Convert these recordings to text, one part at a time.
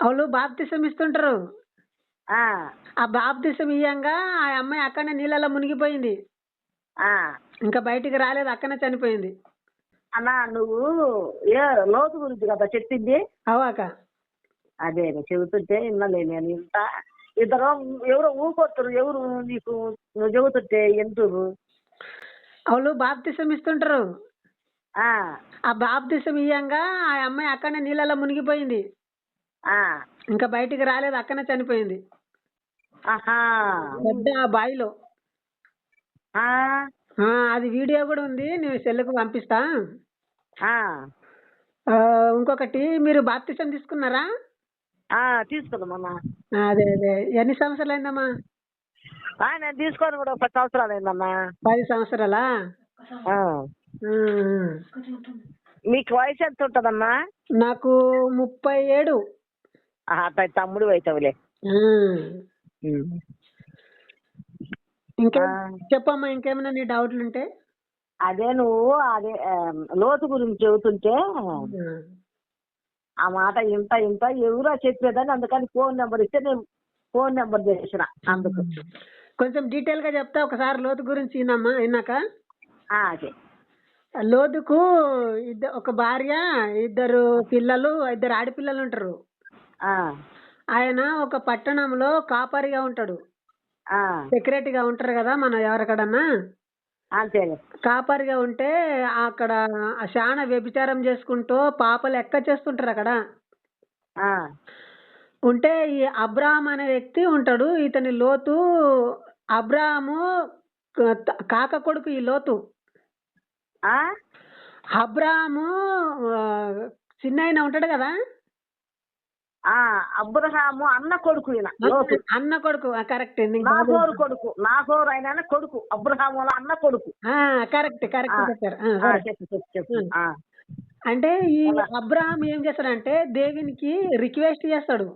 వాళ్ళు బాప్తిసం ఇస్తుంటారు. ఆ, ఆ బాప్తిసం ఇయ్యంగా ఆ అమ్మాయి అక్కడనే నీళ్ళలో మునిగిపోయింది. ఆ. ఇంకా బయటికి రాలేదు, అక్కడనే చనిపోయింది. అన్నా నువ్వు ఏ లోతు గురించి కదా చెప్పింది. అవాక అదే అదే చెబుతుంటే విన్నలే నేను ఇంత ఇద్దరు ఎవరో ఊకొడుతురు, ఎవరు నీకు నువ్వు చెబుతుంటే ఎంతురు. వాళ్ళు బాప్తిసం ఇస్తుంటారు. ఆ, ఆ బాప్తిసం ఇయ్యంగా ఆ అమ్మాయి అక్కడనే నీళ్ళలో మునిగిపోయింది. ఆ. ఇంకా బయటికి రాలేదు, అక్కడనే చనిపోయింది. ఆహా. పెద్ద బావిలో. ఆ, అది వీడియో కూడా ఉంది, నేను సెల్లుకు పంపిస్తా. ఆ, ఇంకొకటి, మీరు బాప్తిసం తీసుకున్నారా? ఆ. తీసుకుందామన్నా. అదే అదే, ఎన్ని సంవత్సరాలు అయిందమ్మా? నేను తీసుకొని కూడా 10 సంవత్సరాలు అయిందన్నా. 10 సంవత్సరాలా? ఆ. ఉమ్. మీకు వయసు ఎంత ఉంటుందన్నా? నాకు 37. అట్లా తమ్ముడు అవుతావులే. ఇంకే చెప్పమ్మా, ఇంకేమైనా నీ డౌట్లు ఉంటే. అదే నువ్వు అదే లోతు గురించి చెబుతుంటే ఆ మాట ఇంత ఇంత ఎవరో చెప్పేదని, అందుకని ఫోన్ నెంబర్ ఇస్తే నేను ఫోన్ నెంబర్ చేసిన అందుకు. కొంచెం డీటెయిల్ గా చెప్తా ఒకసారి లోతు గురించి వినమ్మా, విన్నాక. అదే. లోతుకు ఒక భార్య, 2 పిల్లలు, 2 ఆడపిల్లలు ఉంటారు. ఆయన ఒక పట్టణంలో కాపరిగా ఉంటాడు. సెక్రటరీగా ఉంటారు కదా మనం ఎవరికడన్నా. అంతే. కాపరిగా ఉంటే అక్కడ చాలా వ్యభిచారం చేసుకుంటూ పాపలు ఎక్క చేస్తుంటారు అక్కడ. ఉంటే ఈ అబ్రాహాం అనే వ్యక్తి ఉంటాడు. ఇతని లోతు, అబ్రాహాము కాక కొడుకు ఈ లోతు. అబ్రాహాము చిన్న ఉంటాడు కదా, అబ్రహాము అన్న కొడుకు. అన్న కొడుకు, కరెక్ట్. నాకోరు కొడుకు, నాకోరు ఆయన కొడుకు, అబ్రహాము అన్న కొడుకు. కరెక్ట్ కరెక్ట్ చెప్పారు. అంటే ఈ అబ్రహాం ఏం చేస్తాడంటే దేవునికి రిక్వెస్ట్ చేస్తాడు.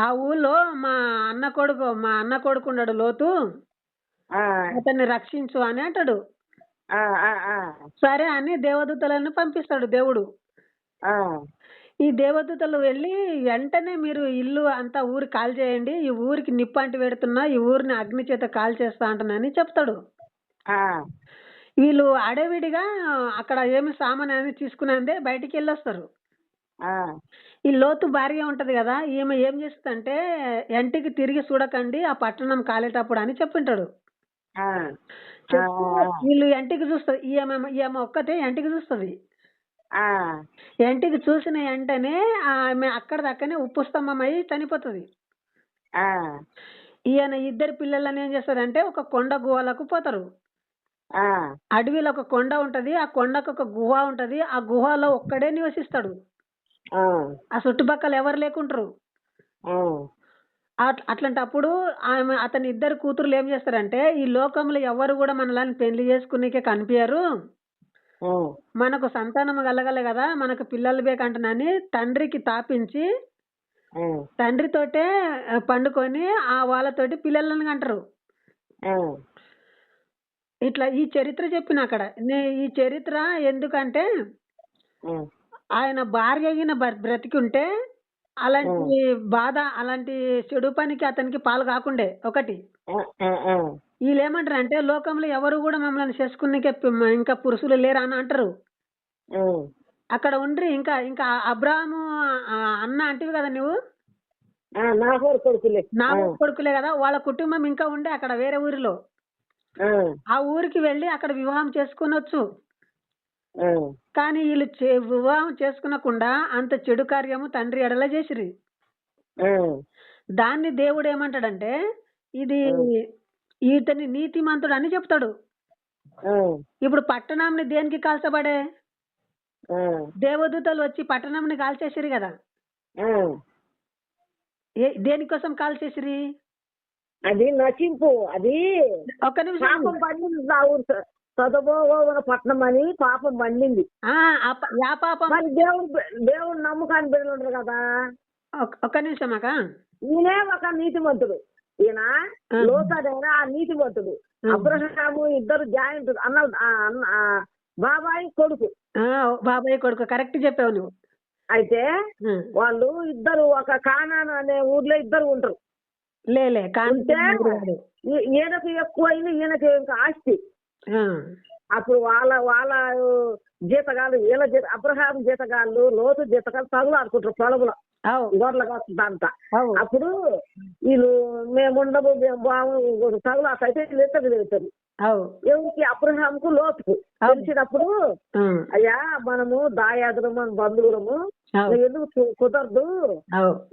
ఆ ఊళ్ళో మా అన్న కొడుకు ఉన్నాడు లోతు, అతన్ని రక్షించు అని అంటాడు. సరే అని దేవదూతలను పంపిస్తాడు దేవుడు. ఈ దేవదూతలు వెళ్ళి వెంటనే మీరు ఇల్లు అంతా ఊరి కాల్ చేయండి, ఈ ఊరికి నిప్పు పెడుతున్నా, ఈ ఊరిని అగ్ని చేత కాల్ చేస్తా అంటున్నాని చెప్తాడు. వీళ్ళు అడవిడిగా అక్కడ ఏమి సామాన్ అని తీసుకునే బయటికి వెళ్ళొస్తారు. ఈ లోతు భార్య ఉంటది కదా, ఈమె ఏం చేస్తుందంటే ఎంటికి తిరిగి చూడకండి ఆ పట్టణం కాలేటప్పుడు అని చెప్పింటాడు. వీళ్ళు ఎంటికి చూస్తారు, ఈమె ఒక్కతే ఎంటికి చూస్తుంది. ఎంటికి చూసిన వెంటనే ఆమె అక్కడ దక్కనే ఉప్పు స్తంభం అయి చనిపోతుంది. ఈయన 2 పిల్లలని ఏం చేస్తారంటే ఒక కొండ గుహలకు పోతారు. అడవిలో ఒక కొండ ఉంటది, ఆ కొండకు ఒక గుహ ఉంటది, ఆ గుహలో ఒక్కడే నివసిస్తాడు. ఆ చుట్టుపక్కల ఎవరు లేకుంటారు. అట్లాంటప్పుడు అతని 2 కూతుర్లు ఏం చేస్తారంటే, ఈ లోకంలో ఎవరు కూడా మనల్ని పెళ్లి చేసుకునేకే కనిపించరు, మనకు సంతానం కలగలే కదా, మనకు పిల్లలు బేకంటున్నాని తండ్రికి తాపించి తండ్రితోటే పండుకొని వాళ్ళతోటి పిల్లలను కంటారు. ఇట్లా ఈ చరిత్ర చెప్పిన అక్కడ. ఈ చరిత్ర ఎందుకంటే ఆయన భార్య అయిన బ్రతికి ఉంటే అలాంటి బాధ, అలాంటి చెడు పనికి అతనికి పాలు కాకుండే. ఒకటి వీళ్ళు ఏమంటారు అంటే, లోకంలో ఎవరు కూడా మమ్మల్ని చేసుకునే ఇంకా పురుషులు లేరా అని అంటారు. అక్కడ ఉండ్రి ఇంకా ఇంకా అబ్రాహాము అన్న అంటివి కదా నువ్వు, నా కొడుకులే కదా, వాళ్ళ కుటుంబం ఇంకా ఉండే అక్కడ వేరే ఊరిలో. ఆ ఊరికి వెళ్ళి అక్కడ వివాహం చేసుకునొచ్చు. కానీ వీళ్ళు వివాహం చేసుకునకుండా అంత చెడు కార్యము తండ్రి ఎడల చేసిరి. దాన్ని దేవుడు ఏమంటాడంటే, ఇది ఇతని నీతిమంతుడు అని చెప్తాడు. ఇప్పుడు పట్టణంని దేనికి కాల్చబడే, దేవదూతలు వచ్చి పట్టణంని కాల్చేసిరి కదా, దేనికోసం కాల్చేసిరి? అది నచింపు, అది ఒక్క నిమిషం. పట్నం అని పాపం పండింది. దేవుడు నమ్మకాన్ని బిడ్డలు ఉంటారు కదా. ఒక్క నిమిషం అక్క, ఈయనే ఒక నీతిమంతుడు, ఈయన లోతడైనా ఆ నీతిమంతుడు. అబ్రహాము 2 జాయింట్ అన్న బాబాయ్ కొడుకు. కరెక్ట్ చెప్పావు నువ్వు. అయితే వాళ్ళు ఇద్దరు ఒక కానాను అనే ఊర్లో ఇద్దరు ఉంటారు. లేలే ఉంటే ఈయనకు ఎక్కువైంది, ఈయనకి ఇంకా ఆస్తి. అప్పుడు వాళ్ళ వాళ్ళ జీతగాళ్ళు వీళ్ళ అబ్రహాం జీతగాళ్ళు లోతు జీతగాళ్ళు తగులు ఆడుకుంటారు పొలంలో గొర్రెలు కాస్తుందంతా. అప్పుడు వీళ్ళు మేముండము మేము బాగు తగులు అయితే లేతది వెళ్తారు ఎవరికి అబ్రహాంకు లోతుకు తెలిసినప్పుడు అయ్యా మనము దాయాదులు మన బంధువులము ఎందుకు కుదరదు,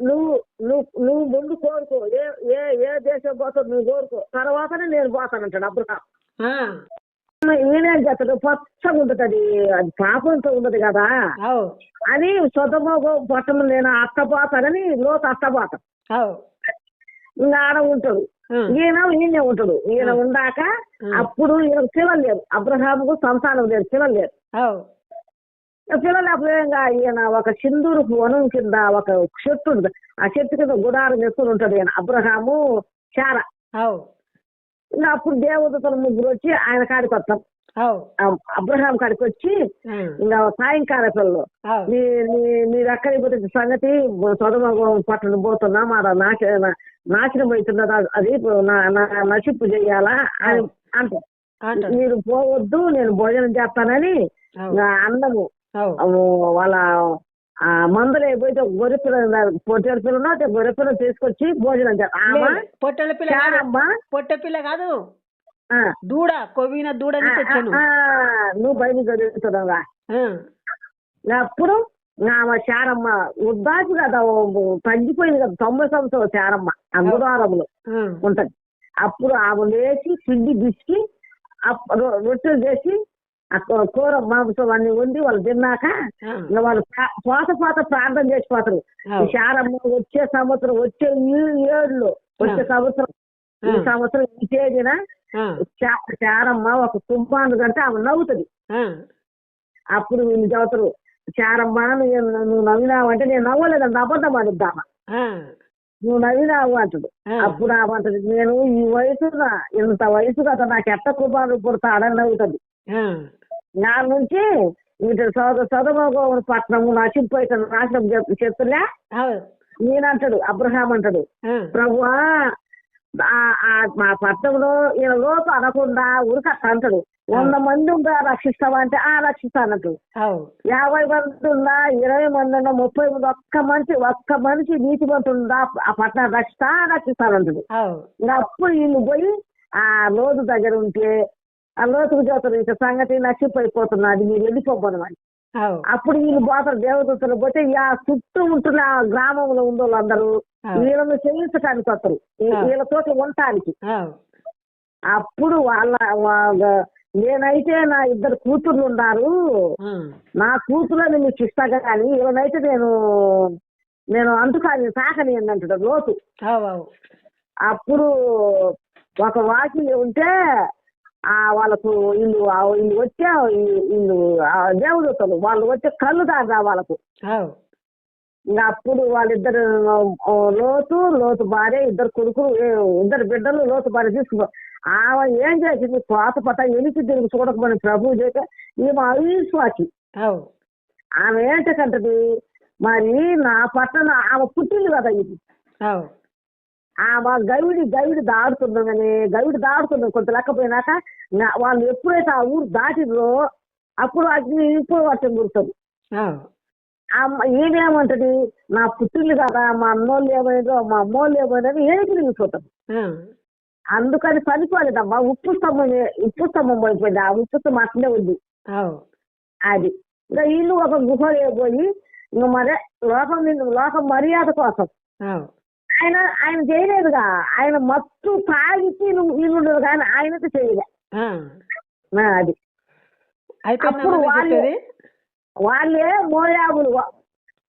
నువ్వు నువ్వు నువ్వు ముందు కోరుకో, ఏ ఏ ఏ దేశం పోతావు నువ్వు కోరుకో, తర్వాతనే నేను పోతానంటాడు అబ్రహాం. ఈయనేం చేస్తాడు, పచ్చగా ఉంటుంది అది పాపంతో ఉండదు కదా అని సొంతమోగ పట్టణం నేను అత్తపోతానని లోతు అత్తపోతాం. ఇంకా ఆడ ఉంటాడు, ఈయనే ఉంటాడు. ఈయన ఉండాక అప్పుడు ఈయన పిల్లలు లేరు, అబ్రహాముకు సంతానం లేదు, పిల్లలు లేరు. పిల్లలు అప్పుడు ఈయన ఒక సింధూరు వనం కింద ఒక చెట్టు ఉంటుంది, ఆ చెట్టు కింద గుడారం వేసుకుని ఉంటాడు ఈయన అబ్రహాము శారా. ఇంకా అప్పుడు దేవదూతలు ముగ్గురు వచ్చి ఆయన కాడికి వస్తాం, అబ్రహాం కాడికి వచ్చి ఇంకా సాయంకాల పిల్లలు మీరు ఎక్కడికి పోతే సంగతి సొదమ పట్టణం పోతున్నా మా నాశనం అవుతున్నదా, అది నశింపు చెయ్యాలా అని అంటారు. మీరు పోవద్దు, నేను భోజనం చేస్తానని అన్నము వాళ్ళ మందులు పోయితే గొర్రె పిల్లలు పొట్టెల పిల్లలు గొర్రె పిల్లలు తీసుకొచ్చి భోజనం చేస్తాం. పొట్ట పిల్ల కాదు, దూడ కొవ్విన దూడ నువ్వు బయట చదువుతున్నావా. అప్పుడు చారమ్మ వృద్ధాపు కదా, తగ్గిపోయింది కదా, 90 సంవత్సరాలు చారమ్మ గుడారంలో ఉంటది. అప్పుడు ఆమె లేచి పిండి బిసికి రొట్టెలు చేసి కూర మాంసం అన్ని వండి వాళ్ళు తిన్నాక వాళ్ళు పోత ప్రార్థన చేసిపోతారు. చారమ్మ వచ్చే సంవత్సరం వచ్చే ఏడులో వచ్చే సంవత్సరం ఈ సంవత్సరం ఈ తేదీన చారమ్మ ఒక కుంభాను కంటే ఆమె నవ్వుతుంది. అప్పుడు వీళ్ళు చదువుతారు, చారమ్మ నువ్వు నవ్వినావంటే నేను నవ్వలేదండి అబద్ధం అడుద్దామా, నువ్వు నవ్వినావు అంటాడు. అప్పుడు ఆమంటది, నేను ఈ వయసుగా ఇంత వయసు కదా నాకు ఎట్ట కుమారుడు పుడతాడని నవ్వుతుంది. నా నుంచి ఇటు సొదమ పట్టణము నశింపోయిన నాశనం చెప్తులే నేనంటాడు అబ్రహాం అంటాడు, ప్రభువా మా పట్టణంలో ఈయన లోపు అనకుండా ఉరకట్ట అంటాడు, 100 మంది ఉందా రక్షిస్తావా అంటే రక్షిస్తానంటాడు. 50 మంది ఉందా, 20 మంది ఉందా, 30 మంది, ఒక్క మనిషి నీతి మంది ఉందా ఆ పట్టణాన్ని రక్షిస్తానంటాడు. అప్పుడు వీళ్ళు పోయి ఆ లోతు దగ్గర ఉంటే ఆ లోతుకు చదువుతారు, ఇక సంగతి నచ్చిపోయిపోతున్నది మీరు వెళ్ళిపోబోదు అని. అప్పుడు వీళ్ళు పోతారు దేవదూతలు పోతే ఆ చుట్టూ ఉంటున్న గ్రామంలో ఉన్న వాళ్ళందరూ వీళ్ళను చేయించడానికి వస్తారు, వీళ్ళతో ఉండటానికి. అప్పుడు నేనైతే నా 2 కూతుర్లు ఉన్నారు, నా కూతుర్లని మీకు ఇస్తా కానీ వీళ్ళనైతే నేను అంటుకాని సాకని అంటాడు లోతు. అప్పుడు ఒక వాకి ఉంటే వాళ్ళకు వీళ్ళు వచ్చే వీళ్ళు దేవదూతలు వాళ్ళు వచ్చే కళ్ళు దాకా వాళ్ళకు. ఇంకా అప్పుడు వాళ్ళిద్దరు లోతు భార్య, 2 కొడుకులు, 2 బిడ్డలు లోతు భార్య తీసుకున్నారు. ఆమె ఏం చేసింది, కోత పట్ట ఎనికి తిరిగి చూడకపోయిన ప్రభు చేత ఈమె అవిశ్వాసి. ఆమె ఏంటంటది, మరి నా పట్టణ ఆమె పుట్టింది కదా ఇది, ఆమె గవిడి దాడుతుందని కొంత లెక్కపోయినాక వాళ్ళు ఎప్పుడైతే ఆ ఊరు దాటిరో అప్పుడు అగ్ని ఇప్పుడు వర్షం కుడుతుంది. ఈయనేమంటది, నా పుట్టిల్లు కదా, మా అన్నోళ్ళు ఏమైందో మా అమ్మోళ్ళు ఏమైందని ఏమి తిరిగిపోతాం. అందుకని పనిపోలేదమ్మా, ఉప్పు స్తంభం అయిపోయింది, ఆ ఉప్పు స్తంభం అట్లనే ఉంది అది. ఇంకా వీళ్ళు ఒక గుహలో పోయి ఇంకా మరే లోకం మర్యాద కోసం ఆయన చేయలేదుగా, ఆయన మత్తు తాగితే వీళ్ళు కానీ ఆయనతో చేయలే అది. అప్పుడు వాళ్ళే మోయాబులు,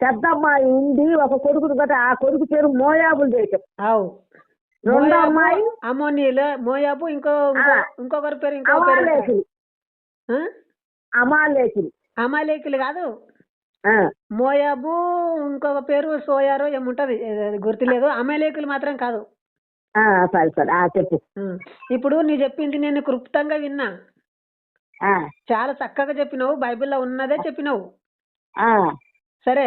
పెద్దమ్మాయి ఉంది ఒక కొడుకుని బట్టి ఆ కొడుకు పేరు మోయాబులు దేశం. రెండో అమ్మాయి మోయాబు, ఇంకొకరి పేరు అమాలేకులు కాదు, మోయాబు ఇంకొక పేరు సోయారో ఏముంటది గుర్తులేదు, అమాలేకులు మాత్రం కాదు. సరే చెప్పు. ఇప్పుడు నీ చెప్పింది నేను క్లుప్తంగా విన్నా, చాలా చక్కగా చెప్పినావు, బైబిల్లో ఉన్నదే చెప్పినావు. సరే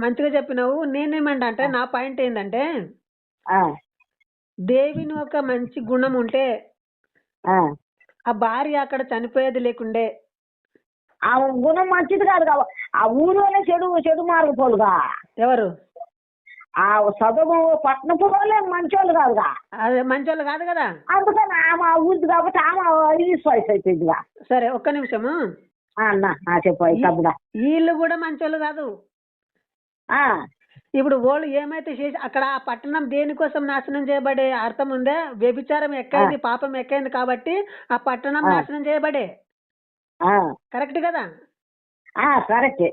మంచిగా చెప్పినావు. నేనేమంటా అంటే నా పాయింట్ ఏంటంటే ఆ, దేవిని ఒక మంచి గుణం ఉంటే ఆ. ఆ భార్య అక్కడ చనిపోయేది లేకుండే. ఆ గుణం మంచిది కాదు ఆ ఊరిలోనే చెడు మార్గపోలుగా. ఎవరు? ఆ చదువు పట్టణ పోలే మంచోళ్ళు కాదుగా. అదే మంచోళ్ళు కాదు కదా. అందుకని ఆమె ఆ ఊరిది కాబట్టి ఆమె విశ్వాస అయిపోయిందిగా. సరే ఒక్క నిమిషము. అన్న చెప్పు తమ్ముడా. వీళ్ళు కూడా మంచోళ్ళు కాదు. ఆ, ఇప్పుడు వాళ్ళు ఏమైతే చేసి అక్కడ ఆ పట్టణం దేనికోసం నాశనం చేయబడే అర్థం ఉందే? వ్యభిచారం ఎక్కైంది, పాపం ఎక్కైంది కాబట్టి ఆ పట్టణం నాశనం చేయబడే. కరెక్ట్ కదా? కరెక్ట్.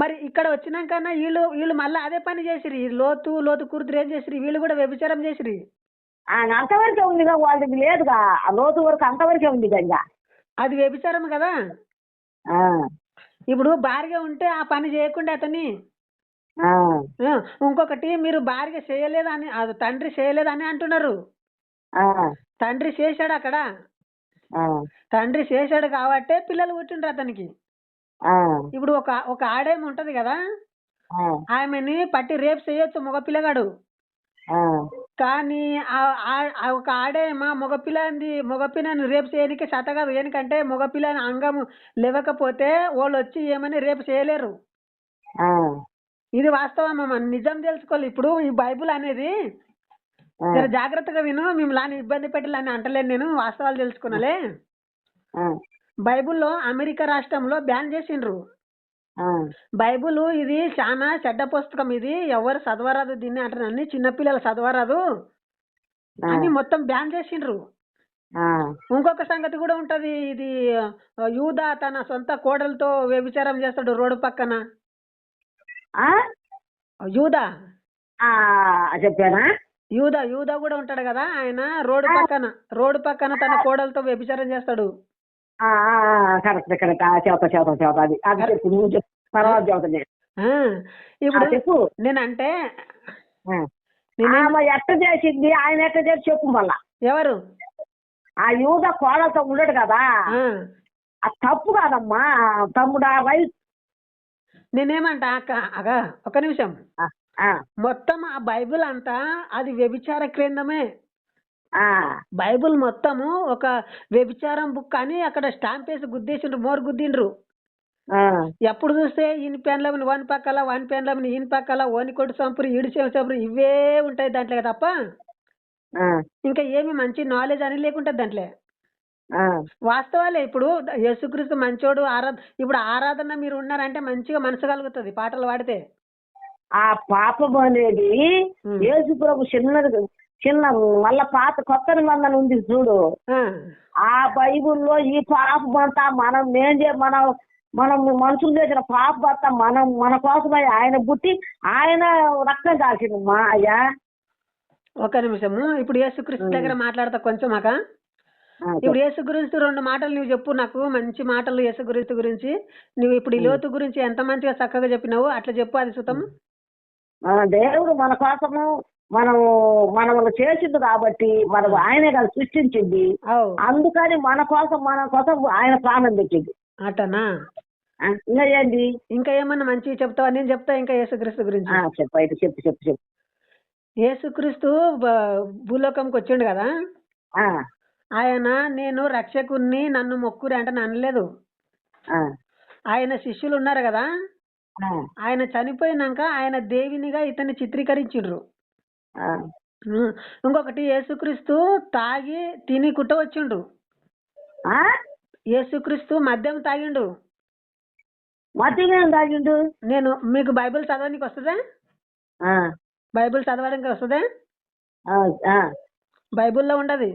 మరి ఇక్కడ వచ్చినాకన్నా వీళ్ళు మళ్ళీ అదే పని చేసిరి. లోతు కూతురు ఏం చేసిరి? వీళ్ళు కూడా వ్యభిచారం చేసిరి. అంతవరకే ఉందిగా, వాళ్ళది లేదుగా. ఆ లోతు వరకు అంతవరకే ఉంది ఇంకా. అది వ్యభిచారం కదా. ఇప్పుడు భార్య ఉంటే ఆ పని చేయకుండా అతని. ఇంకొకటి, మీరు భార్య చేయలేదని, అది తండ్రి చేయలేదని అంటున్నారు. తండ్రి చేశాడు అక్కడ. తండ్రి చేశాడు కాబట్టే పిల్లలు పుట్టిండ్రు అతనికి. ఇప్పుడు ఒక ఆడేమి ఉంటది కదా, ఆమెని పట్టి రేపు చేయొచ్చు మగపిల్లగాడు. కానీ ఒక ఆడేమా మగపిల్లని రేపు చేయడానికి శత కాదు. ఎందుకంటే మగపిల్లని అంగం లేవకపోతే వాళ్ళు వచ్చి ఏమని రేపు చేయలేరు. ఇది వాస్తవం. మనం నిజం తెలుసుకోవాలి. ఇప్పుడు ఈ బైబుల్ అనేది జర జాగ్రత్తగా విను. మిమ్మల్ని ఇబ్బంది పెట్టాలని అంటలేను నేను, వాస్తవాలు తెలుసుకున్నాలే. బైబుల్లో అమెరికా రాష్ట్రంలో బ్యాన్ చేసిండ్రు. బైబుల్ ఇది చాలా చెడ్డ పుస్తకం, ఇది ఎవరు చదవరాదు దీన్ని అంటారు, అన్ని చిన్నపిల్లలు చదవరాదు అని మొత్తం బ్యాన్ చేసిండ్రు. ఇంకొక సంగతి కూడా ఉంటది. ఇది యూదా తన సొంత కోడలతో వ్యభిచారం చేస్తాడు రోడ్డు పక్కన. యూదా చెప్పానా? యూదా కూడా ఉంటాడు కదా, ఆయన రోడ్డు పక్కన తన కోడలతో వ్యభిచారం చేస్తాడు. Correct correct. చెబుతా అది చెప్పు, నువ్వు చెప్పు, తర్వాత చెబుతా. ఇప్పుడు చెప్పు. నేనంటే ఎట్ట చేసింది, ఆయన ఎట్ట చేసి చెప్పు మళ్ళా. ఎవరు? ఆ యూద కోడలతో ఉండడు కదా, అది తప్పు కాదమ్మా తమ్ముడా. రైట్. నేనేమంటా అక్క ఒక నిమిషం. మొత్తం ఆ బైబిల్ అంతా అది వ్యభిచార గ్రంథమే. బైబిల్ మొత్తము ఒక వ్యభిచారం బుక్ అని అక్కడ స్టాంప్ వేసి గుద్దేసిండ్రు, మోరు గుద్దిండ్రు. ఎప్పుడు చూస్తే ఈయన పెన్ల వన్ పక్కల, వన్ పెన్ల ఈయన పక్కల, ఓని కొట్టు సంపురు, ఈడు సంపురు, ఇవే ఉంటాయి దాంట్లో తప్ప ఇంకా ఏమి మంచి నాలెడ్జ్ అని లేకుంటది దాంట్లో. వాస్తవాలే. ఇప్పుడు యేసుక్రీస్తు మంచోడు, ఇప్పుడు ఆరాధన మీరు ఉన్నారంటే మంచిగా మనసు కలుగుతుంది పాటలు పాడితే. ఆ పాపం అనేది యేసు ప్రభు చిన్న మళ్ళా కొత్త నిబంధన ఉంది చూడు, ఆ బైబుల్లో ఈ పాపం అంతా మనం మనుషులు చేసిన పాపం అంతా మన కోసమై ఆయన పుట్టి ఆయన రక్తం కాల్చింది మా అయ్యా. ఒక నిమిషము. ఇప్పుడు యేసుక్రీస్తు దగ్గర మాట్లాడతా కొంచెం అక్క. ఇప్పుడు యేసుక్రీస్తు 2 మాటలు నువ్వు చెప్పు నాకు, మంచి మాటలు యేసుక్రీస్తు గురించి. నువ్వు ఇప్పుడు ఈ లోతు గురించి ఎంత మంచిగా చక్కగా చెప్పినావు, అట్లా చెప్పు. అది సుతం. దేవుడు మన కోసము మనల్ని చేసింది కాబట్టి, మనం ఆయనే కదా సృష్టించింది, అందుకని మన కోసం ఆయన ప్రాణం పెట్టింది. అటనా? ఇంకా ఏంటి? ఇంకా ఏమన్నా మంచిగా చెప్తావా? నేను చెప్తా ఇంకా యేసుక్రీస్తు గురించి. చెప్పు అయితే, చెప్పు. యేసుక్రీస్తు భూలోకంకి వచ్చిండు కదా, ఆయన నేను రక్షకుణ్ణి నన్ను మొక్కురి అంటే అనలేదు. ఆయన శిష్యులు ఉన్నారు కదా, ఆయన చనిపోయినాక ఆయన దేవినిగా ఇతన్ని చిత్రీకరించిండ్రు. ఇంకొకటి, యేసుక్రీస్తు తాగి తిని కుట్ట వచ్చిండు. యేసుక్రీస్తు మద్యం తాగిండు. నేను మీకు బైబిల్ చదవడానికి వస్తుందా? బైబిల్ చదవడానికి వస్తుందా? బైబిల్లో ఉండదు.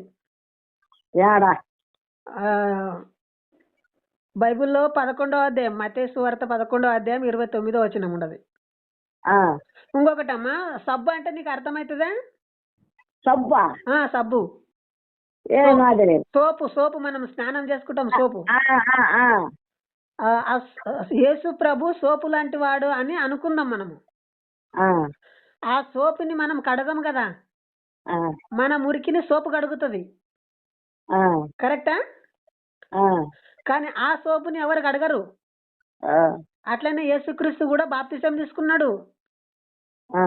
బైబిల్లో 11వ అధ్యాయం, మత్తయి సువార్త 11వ అధ్యాయం 29వ వచనం ఉండదు. ఇంకొకటమ్మా, సబ్బు అంటే నీకు అర్థమవుతుందా? సబ్బు, సోపు మనం స్నానం చేసుకుంటాం, సోపు. యేసు ప్రభు సోపు లాంటి వాడు అని అనుకుందాం మనము. ఆ సోపుని మనం కడగం కదా, మన మురికిని సోపు కడుగుతుంది. కరెక్టా? కానీ ఆ సోపుని ఎవరు కడగరు. అట్లనే యేసుక్రీస్తు కూడా బాప్తిసం తీసుకున్నాడు. ఆ,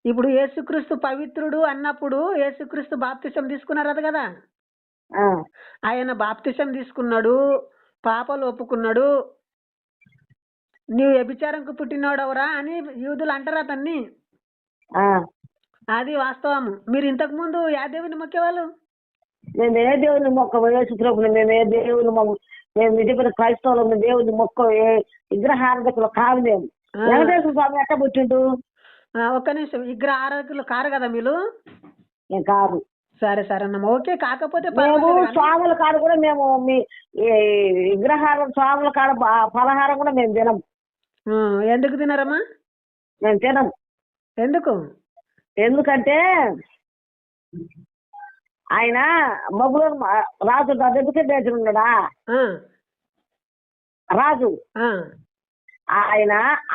ఇప్పుడు యేసుక్రీస్తు పవిత్రుడు అన్నప్పుడు యేసుక్రీస్తు బాప్తిసం తీసుకున్నారు కదా. ఆ, ఆయన బాప్తిసం తీసుకున్నాడు, పాపాలు ఒప్పుకున్నాడు. నీవు వ్యభిచారంకు పుట్టినోడవరా అని యూదులు అంటారు అతన్ని. ఆ. అది వాస్తవము. మీరు ఇంతకు ముందు యా దేవుని మొక్కేవాళ్ళు? మేము ఏ దేవుని మొక్క యేసుప్రభుని, మేము ఏ దేవుని మొక్క, మేము నిజమైన క్రైస్తవులు, మేము దేవుని మొక్క ఏ విగ్రహార్థకులు కాదు మేము. వెంకటేశ్వర స్వామి ఎట్ట పుట్టిండు? ఒక్క నిమిషం, విగ్రహ ఆరాధకులు కారు కదా మీరు? నేను కాదు. సరే సరే అన్నమ్మ, ఓకే. కాకపోతే మేము పర్వాలేదు కానీ. స్వాముల కాడ కూడా మేము మీ విగ్రహాల స్వాముల కాడ పలహారం కూడా మేము తినము. ఎందుకు తినరమ్మా? మేము తినము. ఎందుకు? ఎందుకంటే ఆయన మబ్బులో రాజు దగ్గర ఉన్నాడా రాజు,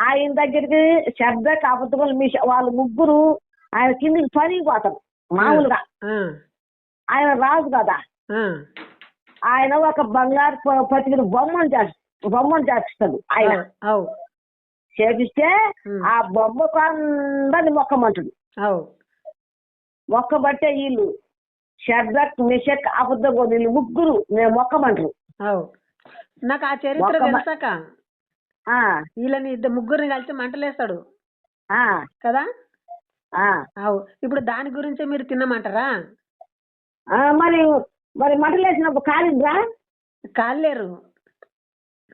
ఆయన దగ్గరికి శబ్ద అబద్ధములు వాళ్ళు ముగ్గురు ఆయన కిందికి పనికి పోతారు మామూలుగా. ఆయన రాజు కదా, ఆయన ఒక బంగారు పతికి బొమ్మను చేస్తాడు. ఆయన చేపిస్తే ఆ బొమ్మ కొండని మొక్కమంటుడు. మొక్కబట్టే వీళ్ళు షడ్రక్ మిషక్ అబద్ధం వీళ్ళు ముగ్గురు మేము మొక్కమంటారు. నాకు ఆ చరిత్ర తెలుసాక వీళ్ళని ముగ్గురిని కలిసి మంటలేస్తాడు కదా. ఇప్పుడు దాని గురించే మీరు తిన్నమంటారా? మరి మరి మంటలేసినప్పుడు కాలిండ్రా? కాలేరు.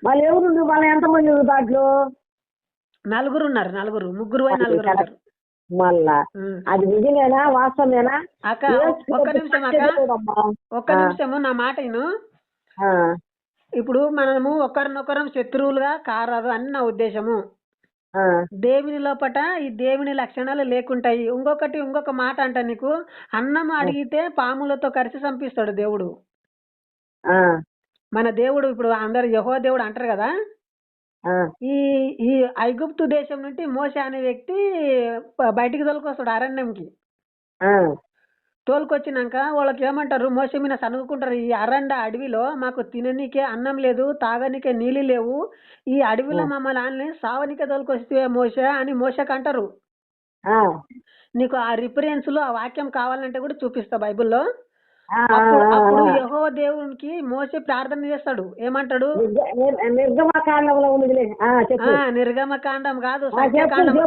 వాళ్ళు ఎవరు? వాళ్ళు ఎంతమంది దాంట్లో? నలుగురు ఉన్నారు. ముగ్గురు నలుగురు ఉన్నారు. మళ్ళా అది నిజమేనా, వాస్తవమేనా? అక్క ఒక్క నిమిషం ఒక్క నిమిషము నా మాట విను. ఇప్పుడు మనము ఒకరినొకరం శత్రువులుగా కారాదు అని నా ఉద్దేశము. దేవుని లోపట ఈ దేవుని లక్షణాలు లేకుంటాయి. ఇంకొక మాట అంట నీకు, అన్నం అడిగితే పాములతో కరిచి చంపిస్తాడు దేవుడు. మన దేవుడు ఇప్పుడు అందరు యెహోవా దేవుడు అంటారు కదా. ఈ ఐగుప్తు దేశం నుండి మోషే అనే వ్యక్తి బయటికి తోలుకొస్తాడు అరణ్యంకి. తోలుకొచ్చినాక వాళ్ళకి ఏమంటారు, మోషే మీద సనుగుకుంటారు, ఈ అడవిలో మాకు తిననీకే అన్నం లేదు, తాగనీకే నీళ్ళు లేవు, ఈ అడవిలో మమ్మల్ని సావనికే తోలుకొస్తే మోషే అని మోషకి అంటారు. నీకు ఆ రిఫరెన్స్ లో ఆ వాక్యం కావాలంటే కూడా చూపిస్తా బైబిల్లో. అప్పుడు యెహోవా దేవునికి మోషే ప్రార్థన చేస్తాడు. ఏమంటాడు? నిర్గమకాండం కాదు, సంఖ్యాకాండం.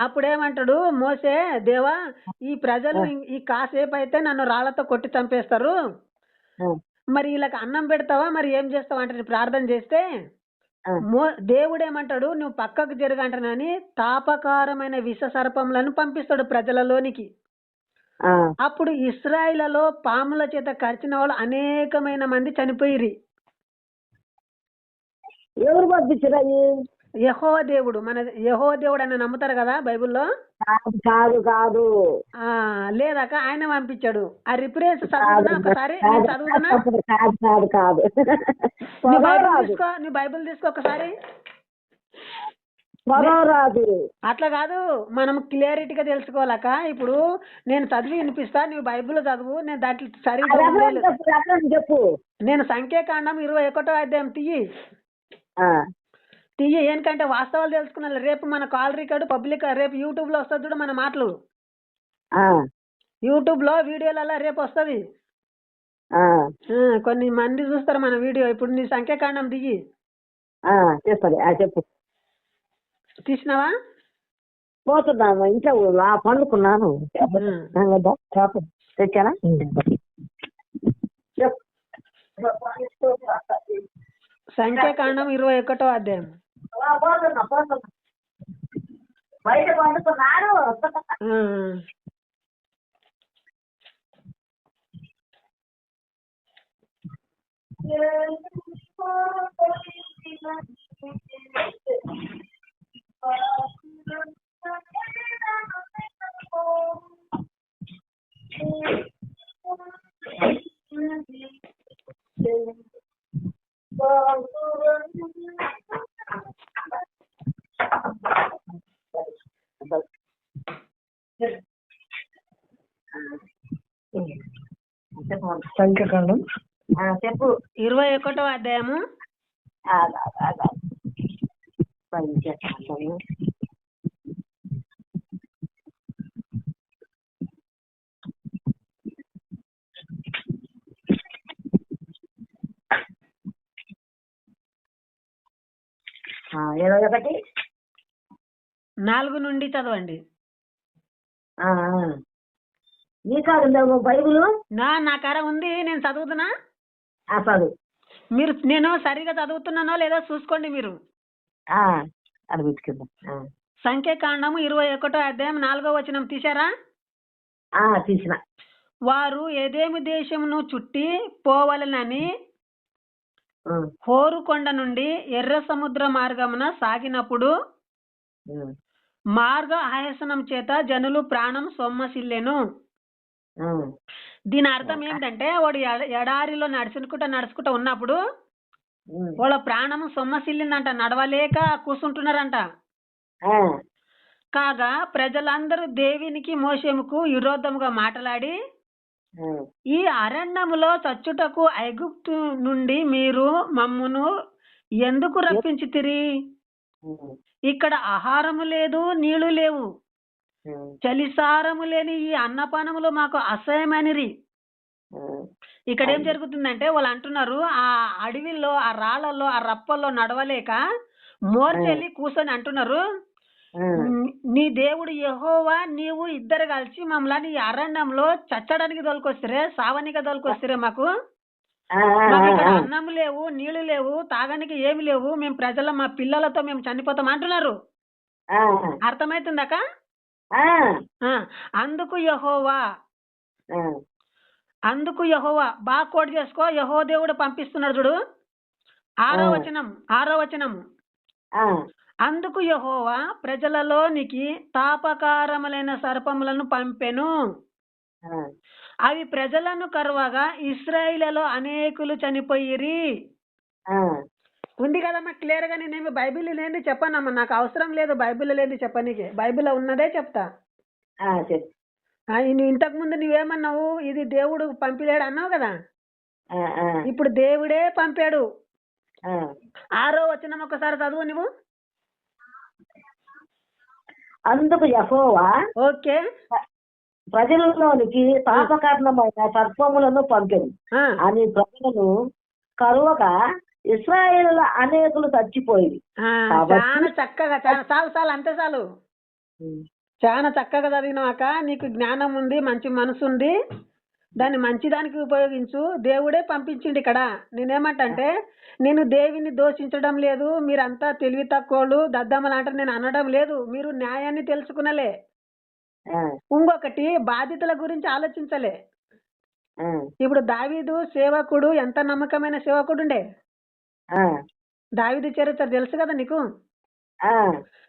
అప్పుడు ఏమంటాడు మోషే, దేవా ఈ ప్రజలు ఈ కాసేపు అయితే నన్ను రాళ్లతో కొట్టి చంపేస్తారు, మరి వీళ్ళకి అన్నం పెడతావా, మరి ఏం చేస్తావా అంటే ప్రార్థన చేస్తే దేవుడు ఏమంటాడు, నువ్వు పక్కకు జరగంటనని తాపకారమైన విష సర్పములను పంపిస్తాడు ప్రజలలోనికి. అప్పుడు ఇశ్రాయేలులో పాముల చేత కరిచిన వాళ్ళు అనేకమైన మంది చనిపోయిరి. ఎవరు పంపించారు? యెహోవా దేవుడు. మన యెహోవా దేవుడు అని నమ్ముతారు కదా బైబిల్లో. కాదు కాదు లేదాక ఆయన పంపించాడు. ఆ రిఫరెన్స్ చదువుతున్నా ఒకసారి, చదువుతున్నా. నీ బైబిల్ తీసుకో ఒకసారి. అట్లా కాదు, మనం క్లియరిటీగా తెలుసుకోవాలక. ఇప్పుడు నేను చదివి వినిపిస్తా, నువ్వు బైబిల్ చదువు. నేను దాంట్లో సరిగ్గా చెప్పు. నేను సంఖ్యాకాండం 21వ అధ్యాయం తీయి. ఎందుకంటే వాస్తవాలు తెలుసుకున్నా. రేపు మన కాల్ రికార్డు పబ్లిక్ రేపు యూట్యూబ్ లో వస్తుంది చూడు మన మాటలు. యూట్యూబ్ లో వీడియోలలో రేపు వస్తుంది. కొన్ని మంది చూస్తారు మన వీడియో. ఇప్పుడు నీ సంఖ్యాకాండం దిగి చెప్పు. తీసినావా? పోతున్నాను ఇంట్లో పండుకున్నాను. తెచ్చానా? సంఖ్యాకాండం 21వ అధ్యాయం. బయట పండుకున్నాను. సంఖ్యాకాండం చెప్పు. 21వ అధ్యాయము సంఖ్యాకాండము 21. 4 నుండి చదవండి. నీ కాదు బైబుల్ నా కాడ ఉంది, నేను చదువుతున్నా. చదువు. మీరు నేను సరిగా చదువుతున్నానో లేదో చూసుకోండి మీరు. అది పెట్టుకుందాం. సంఖ్యాకాండము 21వ అధ్యాయం 4వ వచనం తీశారా? తీసిన. వారు ఎదేమి దేశమును చుట్టి పోవలనని హోరు కొండ నుండి ఎర్ర సముద్ర మార్గమున సాగినప్పుడు మార్గ ఆయాసనం చేత జనులు ప్రాణం సొమ్మసిల్లెను. దీని అర్థం ఏంటంటే వాడు ఎడారిలో నడుచుకుంటా ఉన్నప్పుడు వాళ్ళ ప్రాణం సొమ్మసిల్లిందంట, నడవలేక కూర్చుంటున్నారంట. కాగా ప్రజలందరూ దేవునికి మోషేముకు విరోధముగా మాట్లాడి, ఈ అరణ్యములో చచ్చుటకు ఐగుప్తు నుండి మీరు మమ్మును ఎందుకు రప్పించితిరి? ఇక్కడ ఆహారము లేదు, నీళ్లు లేవు, చలిసారము లేని ఈ అన్నపానములు మాకు అసహ్యమనిరి. ఇక్కడ ఏం జరుగుతుందంటే వాళ్ళు అంటున్నారు, ఆ అడవిలో ఆ రాళ్లలో ఆ రప్పల్లో నడవలేక మోర్చెల్లి కూర్చొని అంటున్నారు, నీ దేవుడు యెహోవా నీవు ఇద్దరు కలిసి మమ్మల్ని ఈ అరణ్యంలో చచ్చడానికి తోలుకొస్తారే, సావనిక తోలుకొస్తారే, మాకు ఇక్కడ అన్నం లేవు, నీళ్లు లేవు, తాగడానికి ఏమి లేవు, మేము ప్రజల మా పిల్లలతో మేము చనిపోతాం అంటున్నారు. అర్థమవుతుందక? అందుకు యెహోవా బాగా కోట్ చేసుకో, యెహోవా దేవుడు పంపిస్తున్నాడు చూడు. 6వ వచనం. అందుకు యెహోవా ప్రజలలోనికి తాపకారములైన సర్పములను పంపెను, అవి ప్రజలను కరువగా ఇశ్రాయేలులో అనేకులు చనిపోయిరి. ఉంది కదమ్మా, క్లియర్ గా. నేనేమి బైబిల్ లేని చెప్పనమ్మా, నాకు అవసరం లేదు బైబిల్ లేని చెప్పనీకి. బైబిల్ ఉన్నదే చెప్తా. ఇంతకు ముందు నువ్వేమన్నావు, ఇది దేవుడు పంపిలేడు అన్నావు కదా. ఇప్పుడు దేవుడే పంపాడు. 6వ వచనం ఒకసారి చదువు నువ్వు. అందుకు యెహోవా ఓకే ప్రజలలోనికి తాపకారణమైన సర్పములను పంపెను, అని ప్రజలను కరువగా ఇశ్రాయేలుల అనేకులు చచ్చిపోయి. చాలా చక్కగా, చాలు అంతే చాలు. చాలా చక్కగా చదివినాక నీకు జ్ఞానం ఉంది, మంచి మనసు ఉంది, దాన్ని మంచిదానికి ఉపయోగించు. దేవుడే పంపించిండు ఇక్కడ. నేనేమంటే, నేను దేవుని దోషించడం లేదు, మీరంతా తెలివి తక్కువలు దద్దమ్మలు అంటారు నేను అనడం లేదు. మీరు న్యాయాన్ని తెలుసుకునలే. ఇంకొకటి, బాధితుల గురించి ఆలోచించలే. ఇప్పుడు దావీదు సేవకుడు ఎంత నమ్మకమైన సేవకుడు ఉండే. దావీదు చరిత్ర తెలుసు కదా నీకు.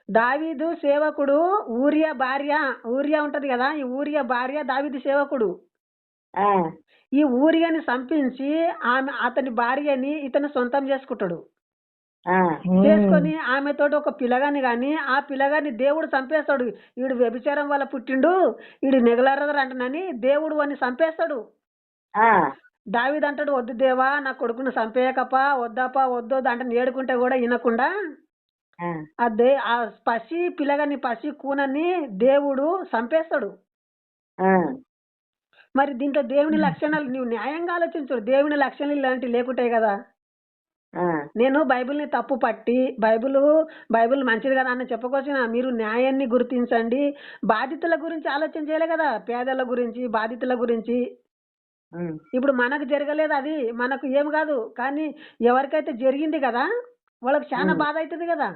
దావీదు సేవకుడు ఊరియా ఉంటది కదా, ఈ ఊరియా భార్య దావీదు సేవకుడు. ఈ ఊరియాని చంపించి అతని భార్యని ఇతను సొంతం చేసుకుంటాడు. చేసుకొని ఆమెతోటి ఒక పిల్లగాని గాని, ఆ పిల్లగాని దేవుడు చంపేస్తాడు. వీడు వ్యభిచారం వల్ల పుట్టిండు, వీడు నెగలరదరు అంటనని దేవుడు అని చంపేస్తాడు. దావీదు అంటాడు, వద్దు దేవా నా కొడుకును చంపేయకపా, వద్దు అంటే ఏడుకుంటే కూడా వినకుండా అదే ఆ పసి కూనని దేవుడు చంపేస్తాడు. మరి దీంట్లో దేవుని లక్షణాలు నువ్వు న్యాయంగా ఆలోచించు. దేవుని లక్షణాలు ఇలాంటివి లేకుంటాయి కదా. నేను బైబిల్ని తప్పు పట్టి బైబిల్ మంచిది కదా అని చెప్పుకొచ్చిన. మీరు న్యాయాన్ని గుర్తించండి. బాధితుల గురించి ఆలోచన చేయలే కదా, పేదల గురించి, బాధితుల గురించి. ఇప్పుడు మనకు జరగలేదు, అది మనకు ఏం కాదు, కానీ ఎవరికైతే జరిగింది కదా వాళ్ళకి చాలా బాధ అవుతుంది కదా.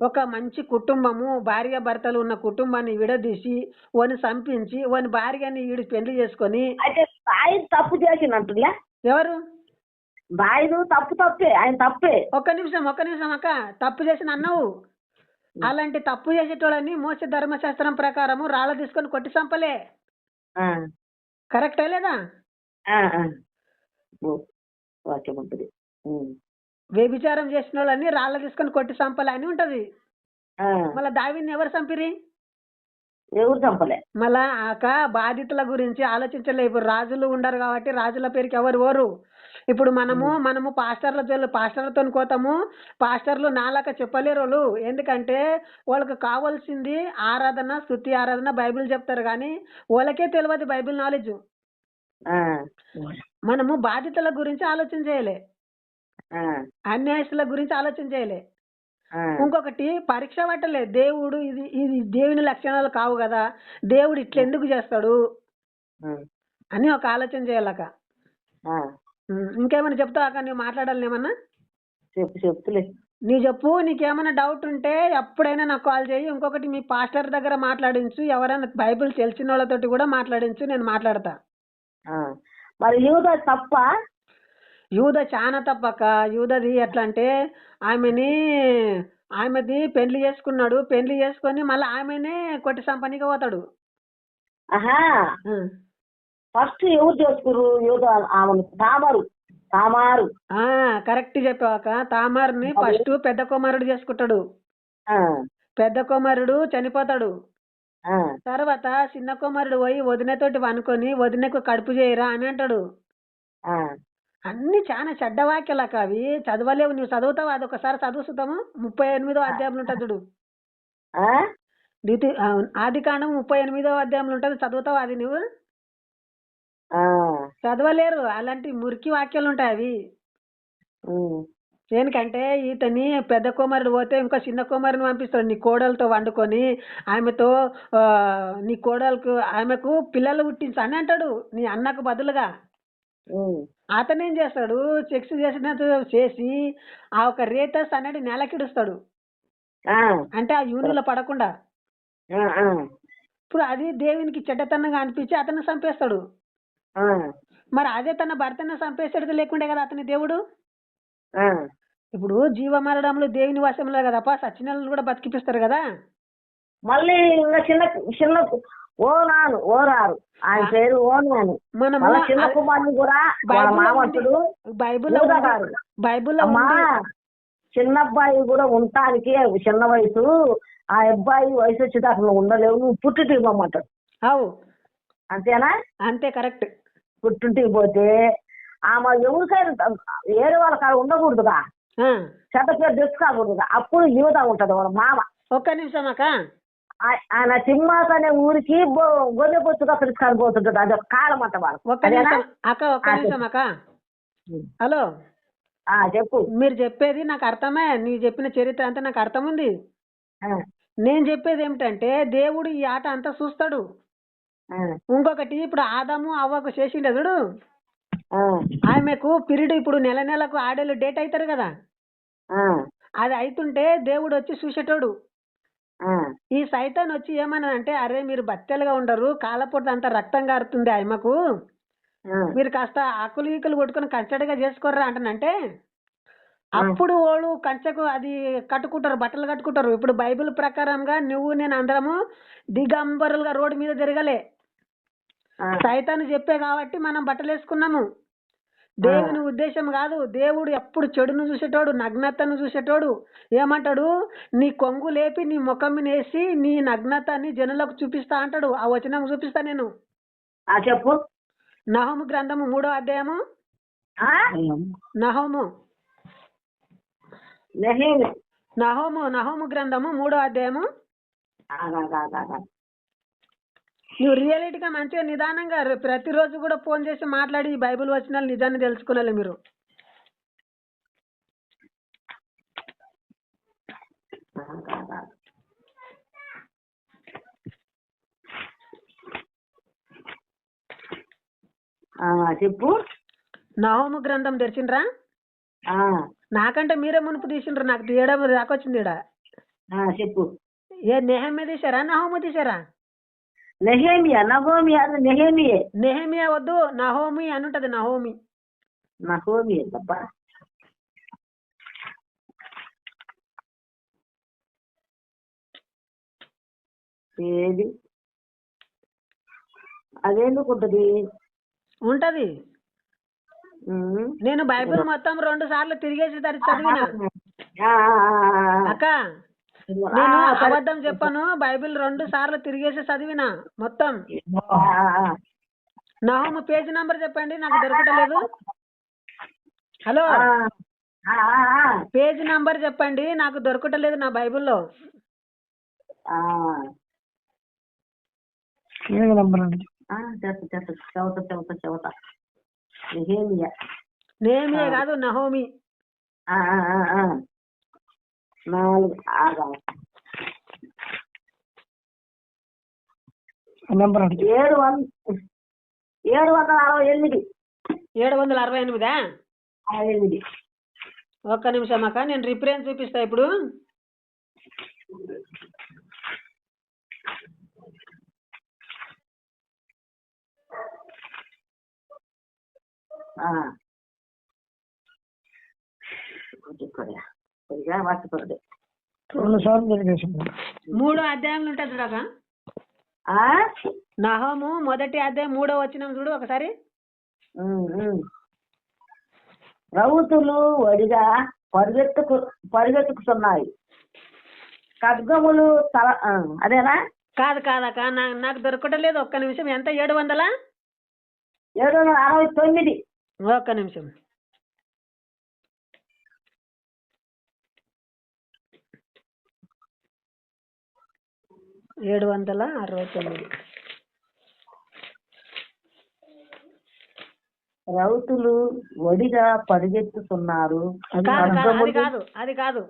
ఒక మంచి కుటుంబము, భార్య భర్తలు ఉన్న కుటుంబాన్ని విడదీసి వాని చంపించి వాని భార్యని వీడి పెళ్లి చేసుకొని. తప్పు చేసినట్టులే. ఎవరు? బాయిదు తప్పే, ఆయన తప్పే. ఒక్క నిమిషం అక్క, తప్పు చేసిన అన్నావు. అలాంటి తప్పు చేసేటోళ్ళని మోసే ధర్మశాస్త్రం ప్రకారము రాళ్ళ తీసుకొని కొట్టి చంపలే. కరెక్టా లేదా? వ్యభిచారం చేసిన వాళ్ళని రాళ్ళ తీసుకొని కొట్టి చంపలే అని ఉంటది. మళ్ళా దావీదుని ఎవరు చంపిరి? ఎవరు చంపలే. మళ్ళా బాధితుల గురించి ఆలోచించలే. ఇప్పుడు రాజులు ఉండరు కాబట్టి రాజుల పేరుకి ఎవరు ఓరు. ఇప్పుడు మనము పాస్టర్లతో పోతాము. పాస్టర్లు నాలాక చెప్పలేరు వాళ్ళు. ఎందుకంటే వాళ్ళకి కావాల్సింది ఆరాధన, స్తుతి ఆరాధన, బైబిల్ చెప్తారు కానీ వాళ్ళకే తెలియదు బైబిల్ నాలెడ్జ్. ఆ, మనము బాధితుల గురించి ఆలోచన చేయలే, ఆ, అన్యాయస్తుల గురించి ఆలోచన చేయలే. ఆ, ఇంకొకటి పరీక్ష పట్టలే. దేవుడు ఇది దేవుని లక్షణాలు కావు కదా, దేవుడు ఇట్లా ఎందుకు చేస్తాడు అని ఒక ఆలోచన చేయాలక. ఆ. ఇంకేమైనా చెప్తావా అక్క? నువ్వు మాట్లాడాలి ఏమన్నా? చెప్తులే. నీ చెప్పు. నీకేమైనా డౌట్ ఉంటే ఎప్పుడైనా నాకు కాల్ చేయి. ఇంకొకటి మీ పాస్టర్ దగ్గర మాట్లాడించు, ఎవరైనా బైబిల్ తెలిసిన వాళ్ళతోటి కూడా మాట్లాడించు, నేను మాట్లాడతా. ఆ, మరి యూద తప్ప? యూద చాలా తప్పక. యూదది ఎట్లా అంటే ఆమెది పెళ్లి చేసుకున్నాడు. పెళ్లి చేసుకొని మళ్ళీ ఆమెనే కొట్టి సంపనీకి పోతాడు. ఆహా, ఆ. ఫస్ట్ ఎవరు చేసుకురు యూద? ఆమెను తామారు. కరెక్ట్ చెప్పావక్క. తామార్ని ఫస్ట్ పెద్ద కుమారుడు చేసుకుంటాడు. ఆ, పెద్ద కుమారుడు చనిపోతాడు. ఆ, తర్వాత చిన్న కుమారుడు పోయి వదినతోటి వనుకొని వదినకు కడుపు చేయరా అని అంటాడు. ఆ. అన్ని చాలా చెడ్డ వాక్యాలక్క. అవి చదవలేవు. నువ్వు చదువుతావు, అది ఒకసారి చదువుతాము. 38వ అధ్యాయంలో ఉంటుంది చూడు. ఆ? ఆదికాండం 38వ అధ్యాయంలో ఉంటుంది, చదువుతావు అది నువ్వు? ఆ. చదవలేరు. అలాంటి మురికి వాక్యాలు ఉంటాయి అవి. దేనికంటే ఇతని పెద్ద కుమారుడు పోతే ఇంకో చిన్న కుమారుని పంపిస్తాడు, నీ కోడలతో వండుకొని ఆమెతో నీ కోడలకు ఆమెకు పిల్లలు పుట్టించు అని అంటాడు, నీ అన్నకు బదులుగా. అతను ఏం చేస్తాడు? సెక్స్ చేసినట్టు చేసి ఆ ఒక రేటస్ అనేది నెలకిడుస్తాడు, అంటే ఆ యూనిలో పడకుండా. ఇప్పుడు అది దేవునికి చెడ్డతనంగా అనిపించి అతను చంపేస్తాడు. మరి అదే తన భర్తను చంపేసేది లేకుండే కదా అతని దేవుడు. ఇప్పుడు జీవమరణములు దేవుని వశంలో కదప్ప, సచ్చినలను కూడా బతికిపిస్తారు కదా. మళ్ళీ ఇంకా చిన్న చిన్న ఓరారు ఆయన పేరు ఓనాను. మనము చిన్న కుమారుని కూడా మామతుడు బైబుల్లో చిన్న అబ్బాయి కూడా ఉండటానికి చిన్న వయసు, ఆ అబ్బాయి వయసు వచ్చేదాకా నువ్వు ఉండలేవు, నువ్వు పుట్టింటికి పోమంటాడు. అవు అంతేనా? అంతే, కరెక్ట్. పుట్టింటికి పోతే ఆమె ఎవరికైనా వేరే వాళ్ళ కాడ ఉండకూడదుగా, చెడ్డ పేరు తెచ్చుకోకూడదుగా. అప్పుడు యువత ఉంటది వాళ్ళ మామ. ఒక్క నిమిషం అక్క. ఆయన సింహాస అనే ఊరికి గొర్రె పొచ్చుగా పిలుచుకొని పోతుంటాడు. అది ఒక కాలం అంట వాళ్ళు. ఒక్క నిమిషం అక్క. హలో, చెప్పు. మీరు చెప్పేది నాకు అర్థమే. నీ చెప్పిన చరిత్ర అంతా నాకు అర్థం ఉంది. నేను చెప్పేది ఏమిటంటే దేవుడు ఈ ఆట అంతా చూస్తాడు. ఇంకొకటి, ఇప్పుడు ఆదాము అవ్వకు చేసిండే చూడు, ఆమెకు పీరియడ్ ఇప్పుడు నెలకు ఆడేళ్ళు డేట్ అవుతారు కదా, అది అవుతుంటే దేవుడు వచ్చి చూసేటోడు. ఈ సైతాన్ వచ్చి ఏమన్నానంటే, అరే మీరు బత్తెలుగా ఉండరు, కాలపూట అంతా రక్తం కారుతుంది ఆమెకు, మీరు కాస్త ఆకులు ఈకులు కొట్టుకొని కంచడిగా చేసుకోర్రా అంటానంటే, అప్పుడు వాళ్ళు కంచెకు అది కట్టుకుంటారు, బట్టలు కట్టుకుంటారు. ఇప్పుడు బైబిల్ ప్రకారంగా నువ్వు నేను అందరము దిగంబరులుగా రోడ్డు మీద తిరగలే, సైతాను చెప్పే కాబట్టి మనం బట్టలు వేసుకున్నాము. దేవుని ఉద్దేశం కాదు. దేవుడు ఎప్పుడు చెడును చూసేటోడు, నగ్నతను చూసేటోడు. ఏమంటాడు? నీ కొంగు లేపి నీ ముఖం వేసి నీ నగ్నతని జనులకు చూపిస్తా అంటాడు. ఆ వచనం చూపిస్తా నేను. చెప్పు. నహోము గ్రంథము 3వ అధ్యాయము. నహోము గ్రంథము 3వ అధ్యాయము. నువ్వు రియాలిటీగా మంచిగా నిదానంగా ప్రతిరోజు కూడా ఫోన్ చేసి మాట్లాడి ఈ బైబిల్ వచనాలు నిజాన్ని తెలుసుకోవాలి మీరు. చెప్పు. నహోము గ్రంథం తెరిచిండ్రా? నాకంటే మీరే మునుపు తీసిండ్రు, నాకు తీయడం రాకొచ్చింది ఈడ. చెప్పు. ఏ నెహమ్యా తీసారా, నహోము తీసారా? నెహమియా వద్దు, నహోమి అని ఉంటది. నహోమి తప్ప. ఏది అదేందుకు ఉంటది? నేను బైబిల్ మొత్తం 2 సార్లు తిరిగేసి చదివిన అక్క. నేను అబద్ధం చెప్పను, బైబిల్ 2 సార్లు తిరిగేసి చదివిన మొత్తం. నహోము పేజీ నంబర్ చెప్పండి, నాకు దొరకటలేదు. హలో, ఆ, ఆ, ఆ, పేజ్ నంబర్ చెప్పండి, నాకు దొరకటలేదు నా బైబిల్లో. ఆ. చెబుతా నెహెమియా. నేమియే కాదు, నహోమి. 4 768. 768. ఒక్క నిమిషం అక్క, నేను రిఫరెన్స్ చూపిస్తా ఇప్పుడు. మర్చిపోండి. 3 అధ్యాయంలో ఉంటుంది చూడక. నహోము 1వ అధ్యాయం 3వ వచనం చూడు ఒకసారి. రౌతులు వడిగా పరిగెత్తుకుతున్నాయి, ఖడ్గములు తల. అదేనా? కాదు కాదక్క, నాకు దొరకటలేదు. ఒక్క నిమిషం. ఎంత? 700? 769. ఒక్క నిమిషం. ఏడు 769. రౌతులు వడిగా పరిగెత్తుతున్నారు. అది కాదు.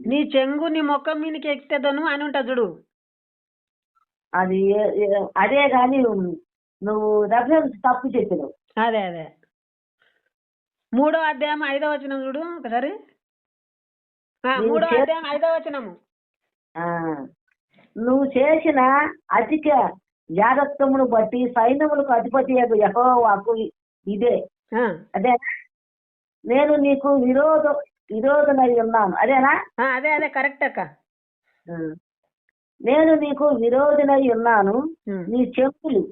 నీ చెంగు నీ మొక్కం మీదకి ఎక్కితేదను అని ఉంటా చూడు. అది అదే గాని నువ్వు రెఫరెన్స్ తప్పు చెప్పినావు. అదే 3వ అధ్యాయం 5వ వచనం చూడు ఒకసారి. 3వ అధ్యాయం 5వ వచనము. నువ్వు చేసిన అధిక జాగ్రత్తమును బట్టి సైన్యములకు అధిపతి యెహోవాకు ఇదే. అదే, నేను నీకు విరోధనై ఉన్నాను. అదేనా? అదే కరెక్ట్ అక్క. నేను నీకు విరోధనై ఉన్నాను. నీ చెప్పులు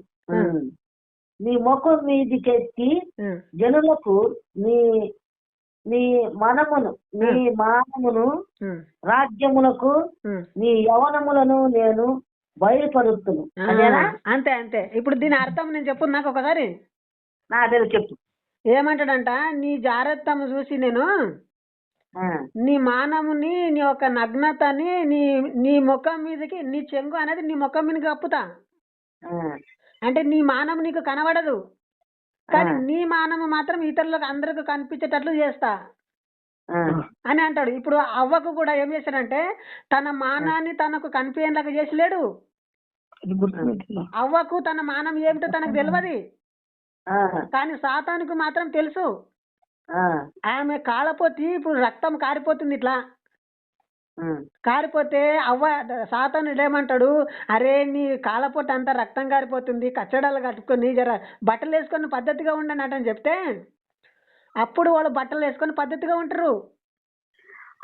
నీ ముఖం మీదికెత్తి జనులకు నీ మానమును రాజ్యములకు నీ యవనములను నేను బయలుపరుస్తును. అదేనా? అంతే. ఇప్పుడు దీని అర్థం నేను చెప్పు నాకు ఒకసారి. అదే చెప్పు. ఏమంటాడంట, నీ జాగ్రత్తము చూసి నేను నీ మానవుని, నీ యొక్క నగ్నతని నీ ముఖం మీదకి, నీ చెంగు అనేది నీ ముఖం మీదకి కప్పుతా. అంటే నీ మానవు నీకు కనబడదు, కానీ నీ మానవు మాత్రం ఇతరులకు అందరికి కనిపించేటట్లు చేస్తా అని అంటాడు. ఇప్పుడు అవ్వకు కూడా ఏం చేశాడంటే తన మానాన్ని తనకు కనిపించేలాగా చేసలేడు. అవ్వకు తన మానం ఏమిటో తనకు తెలియదు, కానీ సాతానుకు మాత్రం తెలుసు. ఆమె కాలపోతే ఇప్పుడు రక్తం కారిపోతుంది, ఇట్లా కారిపోతే అవ్వ సాతానుడు ఏమంటాడు, అరే నీ కాలపోతే అంతా రక్తం కారిపోతుంది, కచ్చడాలు కట్టుకొని జర బట్టలు వేసుకొని పద్ధతిగా ఉండనట అని చెప్తే అప్పుడు వాళ్ళు బట్టలు వేసుకొని పద్ధతిగా ఉంటారు.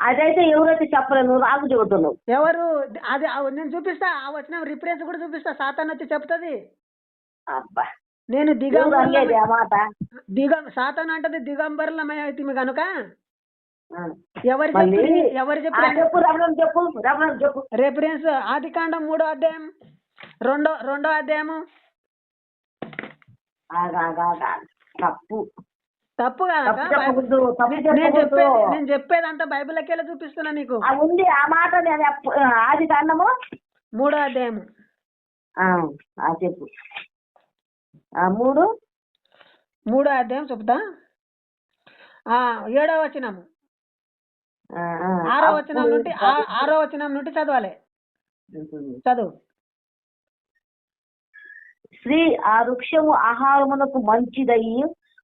అదైతే ఎవరైతే చెప్పలేదు, రాజు చెబుతున్నావు. ఎవరు? అది నేను చూపిస్తా, ఆ వచ్చిన రిఫరెన్స్ కూడా చూపిస్తా. సాతాను వచ్చి చెప్తుంది. నేను సాతాను అంటది దిగంబరులమై అవుతుంది కనుక ఎవరు చెప్పు రెఫరెన్స్ ఆదికాండం 3వ అధ్యాయం 2వ అధ్యాయము. తప్పు కాదా? నేను చెప్పేదంతా బైబిల్కి వెళ్ళి చూపిస్తున్నా నీకు. ఉంది ఆ మాట. ఆదికాండము 3వ అధ్యాయము. చెప్పు. 3వ అధ్యాయం చెప్తా. 7వ వచనము, 6వ వచనం నుండి 6వ వచనం నుండి చదవాలి. చదువు. స్త్రీ ఆ వృక్షము ఆహారమునకు మంచిదయి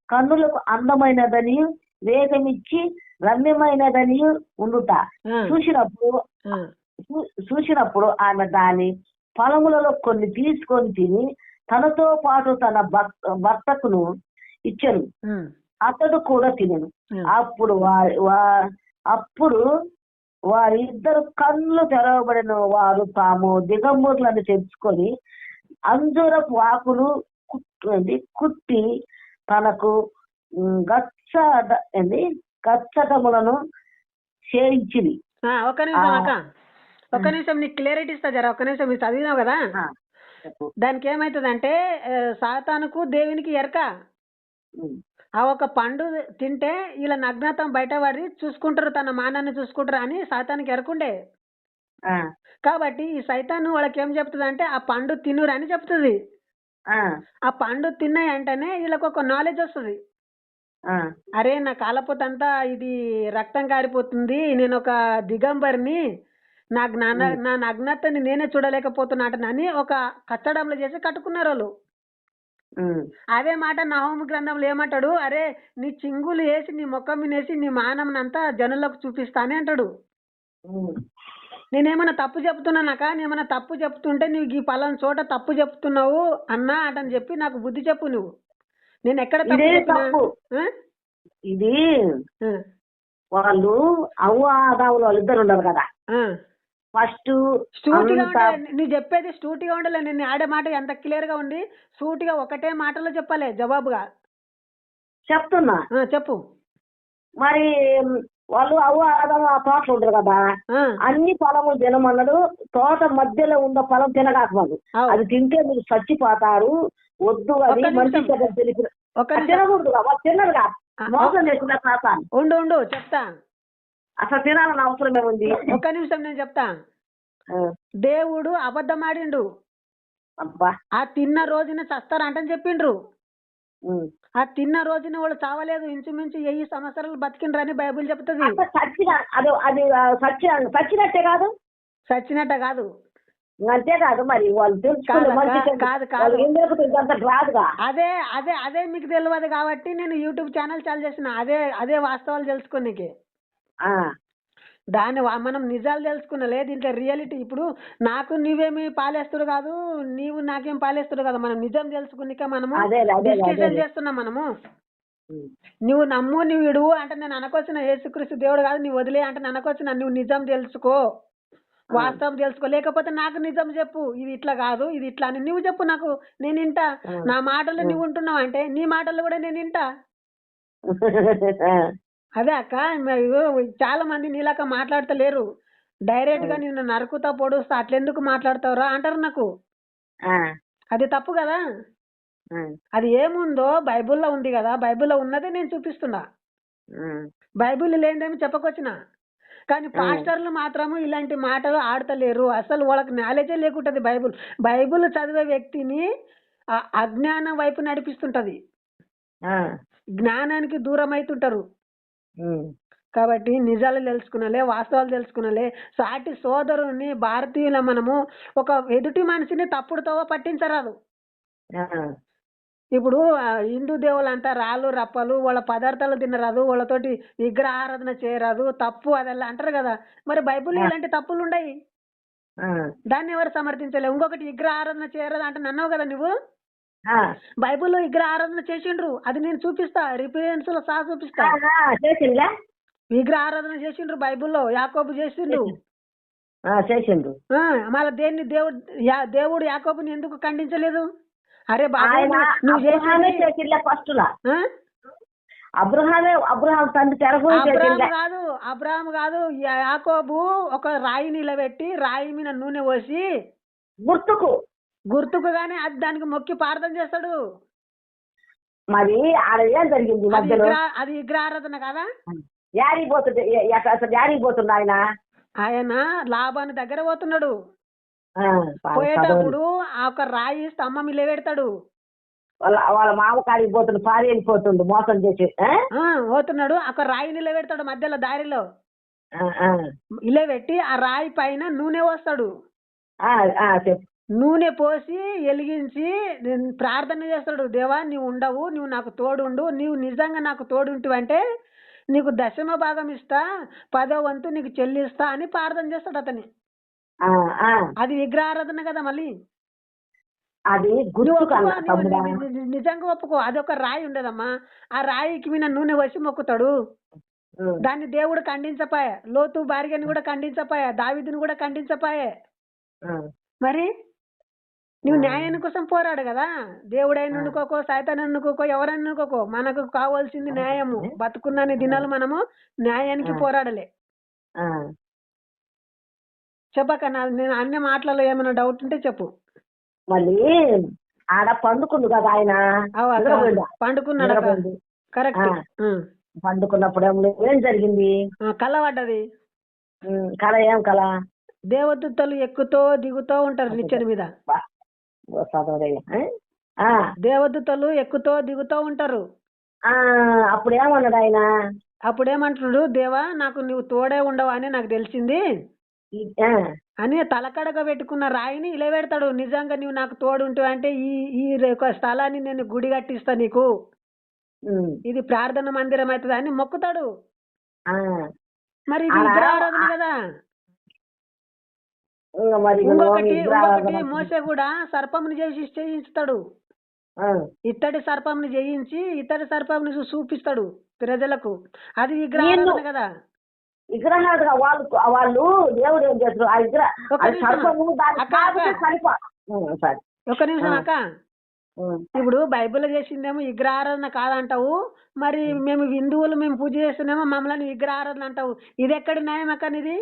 కన్నులకు అందమైనదని వేగమిచ్చి రమ్యమైనదని ఉండుట చూసినప్పుడు ఆమె దాని ఫలములలో కొన్ని తీసుకొని తిని తనతో పాటు తన భర్తకును ఇచ్చెను. అతడు కూడా తినను. అప్పుడు వారిద్దరు కళ్ళు తెరవబడిన వారు తాము దిగంబరులను తెచ్చుకొని అంజూరపు ఆకులు కుట్టి తనకు గచ్చటములను చేయించింది. ఒక నిమిషం నీకు క్లియరిటీ ఇస్తా జరా. ఒక నిమిషం మీరు చదివినావు కదా. చెప్పు. దానికి ఏమవుతుందంటే సాతానుకు దేవునికి ఎరక. ఉమ్. ఆ ఒక పండు తింటే ఇలా నగ్నతం బయటపడి చూసుకుంటారు, తన మానాన్ని చూసుకుంటారు అని సాతానికి ఎరకుండే. ఆ, కాబట్టి ఈ సైతాను వాళ్ళకి ఏం చెప్తుంది అంటే ఆ పండు తినురని చెప్తుంది. ఆ, ఆ పండు తిన్న వెంటనే వీళ్ళకి ఒక నాలెడ్జ్ వస్తుంది. ఆ, అరే నా కాలపోతంతా ఇది రక్తం కారిపోతుంది, నేను ఒక దిగంబరిని, నా నగ్నతని నేనే చూడలేకపోతున్నాటనని ఒక కచ్చడంలో చేసి కట్టుకున్నారు వాళ్ళు. ఉమ్, అదే మాట నహూము గ్రంథంలో ఏమంటాడు, అరే నీ చింగులు వేసి నీ ముఖం మీద వేసి నీ మానమునంతా జనులకు చూపిస్తానే అంటాడు. ఉమ్. నేనేమన్నా తప్పు చెప్తున్నానాక, నేనేమన్నా తప్పు చెప్తుంటే నువ్వు ఈ పలానా చోట తప్పు చెప్తున్నావు అన్నా అటని చెప్పి నాకు బుద్ధి చెప్పు నువ్వు. నేను ఎక్కడ తప్పు ఇదే చెప్పినా? తప్పు. ఆ? ఇది ఆ, వాళ్ళు అవ్వ ఆదాములు వాళ్ళిద్దరు ఉండరు కదా. ఆ. ఫస్ట్ సూటిగా అంతా ఉండాలి, నువ్వు చెప్పేది సూటిగా ఉండాలి. నేను ఆడే మాట ఎంత క్లియర్ గా ఉండి సూటిగా ఒకటే మాటలో చెప్పాలి జవాబుగా. చెప్తున్నా. చెప్పు. మరి వాళ్ళు అవ్వ ఆదాము ఆ తోటలో ఉండరు కదా. ఆ, అన్ని పొలములు తినమన్నాడు. తోట మధ్యలో ఉన్న పొలం తినగాకమన్నాడు. అవు. అది తింటే మీరు చచ్చిపోతారు, వద్దు, అది ఒక్క మంచి నిమిషం. చెడ్డ తెలిపి ఒక్క నిమిషం. తినకూడదు. వాళ్ళు తిన్నరుగా, మోసం చేసిన శాతాన్ని. ఉండు చెప్తా. అసలు తినాలని అవసరం ఏముంది? ఒక్క నిమిషం నేను చెప్తా. ఆ, దేవుడు అబద్ధమాడిండు. అబ్బా. ఆ తిన్న రోజున చస్తారంటని చెప్పిండ్రు. ఉమ్. ఆ తిన్న రోజున వాళ్ళు చావలేదు, ఇంచుమించు 1000 సంవత్సరాలు బతికిండ్రని బైబిల్ చెప్తుంది. అంటే చచ్చినట్టే కాదు. చచ్చినట్ట కాదు. అంతే కాదు. మరి వాళ్ళు తెలుసుకునే కాదు, మంచి కాదు, కాదు, కాదు. వాళ్ళు ఏం దొరుకుతుంది ఇదంతా రాదుగా. అదే అదే అదే మీకు తెలియదు కాబట్టి నేను యూట్యూబ్ ఛానల్ చాలు చేసిన. అదే వాస్తవాలు తెలుసుకోనికి. ఆ, మనం నిజాలు తెలుసుకున్నలే దీంట్లో రియాలిటీ. ఇప్పుడు నాకు నీవేమి పాలేస్తుడు కాదు, నీవు నాకేం పాలేస్తుడు కాదు. మనం నిజం తెలుసుకునిక మనము డిస్కషన్ చేస్తున్నాం మనము. ఉమ్. నువ్వు నమ్ము, నువ్వు ఇడువు అంటే నేను అనకొచ్చిన యేసుక్రీస్తు దేవుడు కాదు, నువ్వు వదిలే అంటే నేను అనకొచ్చిన. నువ్వు నిజం తెలుసుకో, వాస్తవం తెలుసుకో. లేకపోతే నాకు నిజం చెప్పు, ఇది ఇట్లా కాదు, ఇది ఇట్లా అని నువ్వు చెప్పు నాకు, నేను వింటా. నా మాటలు నువ్వు ఉంటున్నావు అంటే నీ మాటలు కూడా నేను వింటా. అదే అక్క, చాలా మంది నీలాక మాట్లాడతలేరు. డైరెక్ట్ గా నిన్ను నరుకుతా పొడుస్తా అట్లెందుకు మాట్లాడతావురా అంటారు నాకు. అది తప్పు కదా. అది ఏముందో బైబిల్లో ఉంది కదా, బైబిల్లో ఉన్నదే నేను చూపిస్తున్నా. బైబిల్ లేనిదేమి చెప్పకొచ్చిన. కానీ పాస్టర్లు మాత్రము ఇలాంటి మాటలు ఆడతలేరు. అసలు వాళ్ళకి నాలెడ్జే లేకుంటది. బైబిల్ చదివే వ్యక్తిని అజ్ఞానం వైపు నడిపిస్తుంటది, జ్ఞానానికి దూరం అవుతుంటారు. కాబట్టి నిజాలు తెలుసుకున్నలే, వాస్తవాలు తెలుసుకున్నలే. సాటి సోదరుని భారతీయుల మనము ఒక ఎదుటి మనిషిని తప్పుడుతో పట్టించరాదు. ఇప్పుడు హిందూ దేవులంతా రాళ్ళు రప్పలు వాళ్ళ పదార్థాలు తినరాదు, వాళ్ళతోటి విగ్రహ ఆరాధన చేయరాదు, తప్పు అదెల్లా అంటారు కదా. మరి బైబిల్ ఇలాంటి తప్పులు ఉన్నాయి, దాన్ని ఎవరు సమర్థించలే. ఇంకొకటి విగ్రహ ఆరాధన చేయరాదు అంటే అన్నావు కదా నువ్వు. బైబిల్లో విగ్రహ ఆరాధన చేసిండ్రు, అది నేను చూపిస్తా, రిఫరెన్స్ లో సహా చూపిస్తా. విగ్రహ ఆరాధన చేసిండ్రు బైబిల్లో, యాకోబు చేసిండ్రు. మళ్ళీ దేన్ని దేవుడు యాకోబుని ఎందుకు ఖండించలేదు? అరే బాబు నువ్వు అబ్రహాం కాదు, యాకోబు ఒక రాయి నిలబెట్టి రాయి మీద నూనె పోసి గుర్తుకు గానీ అది దానికి మొక్కి ప్రార్థన చేస్తాడు. మరి ఏం జరిగింది? అది విగ్రహారాధన కదా. ఆయన లాభాన్ని దగ్గర పోతున్నాడు. పోయేటప్పుడు ఆ ఒక రాయి స్తంభం నిలబెడతాడు. వాళ్ళ మామ కాడికి పోతుండు, పారి వెళ్ళిపోతుండు, మోసం చేసి పోతున్నాడు. ఒక రాయి నిలబెడతాడు మధ్యలో దారిలో, నిలబెట్టి ఆ రాయి పైన నూనె పోస్తాడు. నూనె పోసి వెలిగించి ప్రార్థన చేస్తాడు. దేవా నీవు ఉండవు, నువ్వు నాకు తోడుండు, నీవు నిజంగా నాకు తోడుంటివంటే నీకు 10వ భాగం ఇస్తా, 10వ వంతు నీకు చెల్లిస్తా అని ప్రార్థన చేస్తాడు అతని. అది విగ్రహారాధన కదా. మళ్ళీ అది నిజంగా ఒప్పుకో. అది ఒక రాయి ఉండదమ్మా, ఆ రాయికి మీద నూనె వచ్చి మొక్కుతాడు. దాన్ని దేవుడు ఖండించపాయే, లోతు భార్యని కూడా ఖండించపాయే, దావీదుని కూడా ఖండించపాయే. మరి నువ్వు న్యాయాన్ని కోసం పోరాడు కదా. దేవుడైన ఎన్నుకోకో, సైతాన్ని ఎన్నుకోకో, ఎవరైనా ఎన్నుకోకో, మనకు కావాల్సింది న్యాయము. బతుకున్నన్ని దినాలు మనము న్యాయానికి పోరాడలే. చెప్పక నేను అన్ని మాటలలో ఏమైనా డౌట్ ఉంటే చెప్పు. మళ్ళీ ఆడ పండుకుండు కదా ఆయన అవు అక్క నిద్రపోయిండు. పండుకున్నాడు అక్క నిద్రపోయిండు. కరెక్ట్ పండుకున్నప్పుడు ఏం జరిగింది? కళ్ళ పడ్డది. కళ ఏం కళ? దేవదూతలు ఎక్కుతూ దిగుతూ ఉంటారు నిచ్చెన మీద. బా, ఓ సదోదయ్య. ఆ, దేవదూతలు ఎక్కుతూ దిగుతూ ఉంటారు. ఆ, అప్పుడు ఏమన్నాడు ఆయన? అప్పుడేమంటున్నాడు, దేవా నాకు నువ్వు తోడే ఉండవు అని నాకు తెలిసింది ఆ, అని తలకడగా పెట్టుకున్న రాయిని ఇలా పెడతాడు. నిజంగా నువ్వు నాకు తోడు ఉంటావు అంటే ఈ ఈ స్థలాన్ని నేను గుడి కట్టిస్తా నీకు, ఉమ్, ఇది ప్రార్థన మందిరం అవుతుంది అని మొక్కుతాడు. ఆ. మరి ఇది విగ్రహారాధన కదా. ఇంకా మరి ఇంకొకటి మోసే కూడా సర్పముని చేయిస్తాడు. ఇత్తడి సర్పంని జయించి ఇత్తడి సర్పంని చూపిస్తాడు ప్రజలకు. అది విగ్రహారాధన కదా. విగ్రహాలు వాళ్ళు దేవుడు ఏం చేస్తారు? ఆ సర్పము ఒక నిమిషం అక్క, ఇప్పుడు బైబిల్ చేసిందేమో విగ్రహారాధన కాదంటావు, మరి మేము హిందువులు మేము పూజ చేస్తున్నామో మమ్మల్ని విగ్రహారాధన అంటావు. ఇది ఎక్కడి న్యాయం అక్క? ఇది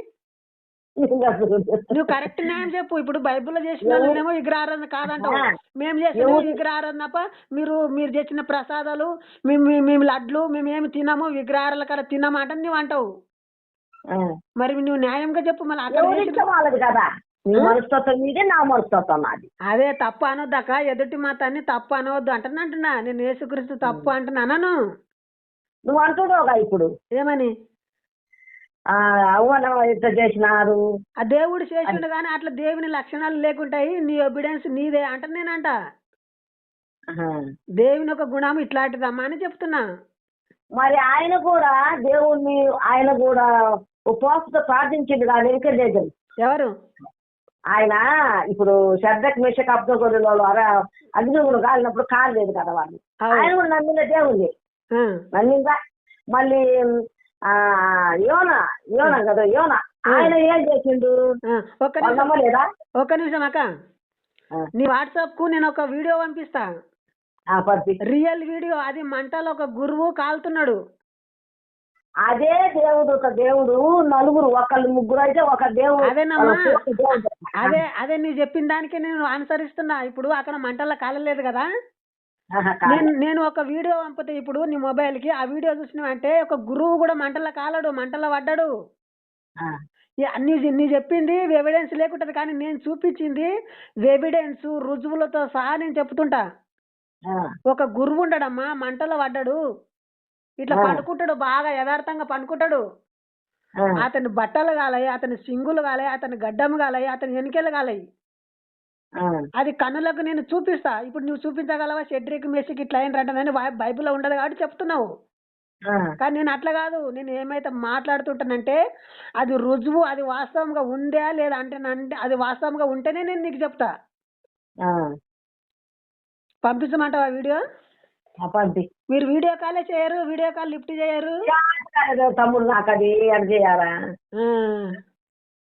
నువ్వు కరెక్ట్ న్యాయం చెప్పు. ఇప్పుడు బైబిల్లో చేసిన వాళ్ళేమో విగ్రహారాధన కాదంటావు, మేము చేసిన విగ్రహారాధన తప్ప మీరు చేసిన ప్రసాదాలు మేము లడ్లు మేమేమి తినము, విగ్రహాల కదా తినము అంటే నువ్వు అంటావు. మరి నువ్వు న్యాయంగా చెప్పు. మళ్ళీ అక్కడ కదా నా మనస్తత్వం అది. అదే తప్పు అనొద్దు అక్క, ఎదుటి మతాన్ని తప్పు అనవద్దు అంటున్నా. నేను యేసుక్రీస్తు తప్పు అంటున్నాను. నువ్వు అంటున్నావుగా ఇప్పుడు ఏమని? ఇట్లా చేసినారు, ఆ దేవుడు చేసిండు కానీ అట్లా దేవుని లక్షణాలు లేకుంటాయి, నీ ఒబిడియన్స్ నీదే అంట. నేనంట దేవుని ఒక గుణం ఇట్లాంటిదమ్మా అని చెప్తున్నా. మరి ఆయన కూడా దేవుణ్ణి ఆయన కూడా ఉపవాసంతో ప్రార్థించింది కాదు. వెంకటేశ్వరు ఎవరు? ఆయన ఇప్పుడు శ్రద్ధకు మిషక్ అబ్దగోళ్ళు అగ్నిగులు కాలినప్పుడు కాలేదు కదా వాళ్ళు. ఆయన కూడా నమ్మిన దేవుణ్ణి నమ్మిందా. మళ్ళీ యోనా కదా, యోనా ఆయన ఏం చేసిండు? నమ్మలేదా? ఒక్క నిమిషం అక్క, నీ వాట్సాప్ కు నేను ఒక వీడియో పంపిస్తా, రియల్ వీడియో. అది మంటలో ఒక గురువు కాలుతున్నాడు. అదే దేవుడు, ఒక దేవుడు నలుగురు, ఒకళ్ళు ముగ్గురు అయితే ఒక దేవుడు. అదేనమ్మా, అదే నీ చెప్పిన దానికి నేను అనుసరిస్తున్నా. ఇప్పుడు అక్కడ మంటల్లో కాలలేదు కదా. నేను ఒక వీడియో పంపితే ఇప్పుడు నీ మొబైల్ కి, ఆ వీడియో చూసినావంటే ఒక గురువు కూడా మంటల్లో కాలడు, మంటల్లో పడ్డాడు. నీ చెప్పింది ఎవిడెన్స్ లేకుంటది, కానీ నేను చూపించింది ఎవిడెన్స్ రుజువులతో సహా నేను చెప్తుంటా. ఒక గురువు ఉండడమ్మా, మంటలో పడ్డాడు, ఇట్లా పండుకుంటాడు, బాగా యథార్థంగా పండుకుంటాడు. అతని బట్టలు కాలాయి, అతని సింగులు కాలాయి, అతని గడ్డము కాలాయి, అతని వెనుకలు కాలాయి. అది కన్నులకు నేను చూపిస్తా. ఇప్పుడు నువ్వు చూపించగలవా? షెడ్రిక్ మెస్సిక్ ఇట్లా అయినరంటని బైబిల్లో ఉండదు కాబట్టి చెప్తున్నావు. కానీ నేను అట్లా కాదు. నేను ఏమైతే మాట్లాడుతుంటానంటే అది రుజువు, అది వాస్తవంగా ఉందా లేదా అంటే అది వాస్తవంగా ఉంటేనే నేను నీకు చెప్తా. పంపించమంటావా వీడియో? మీరు వీడియో కాలే చేయరు, వీడియో కాల్ లిఫ్ట్ చేయరు. తమ్ముడు నాకు అది చేయాలా?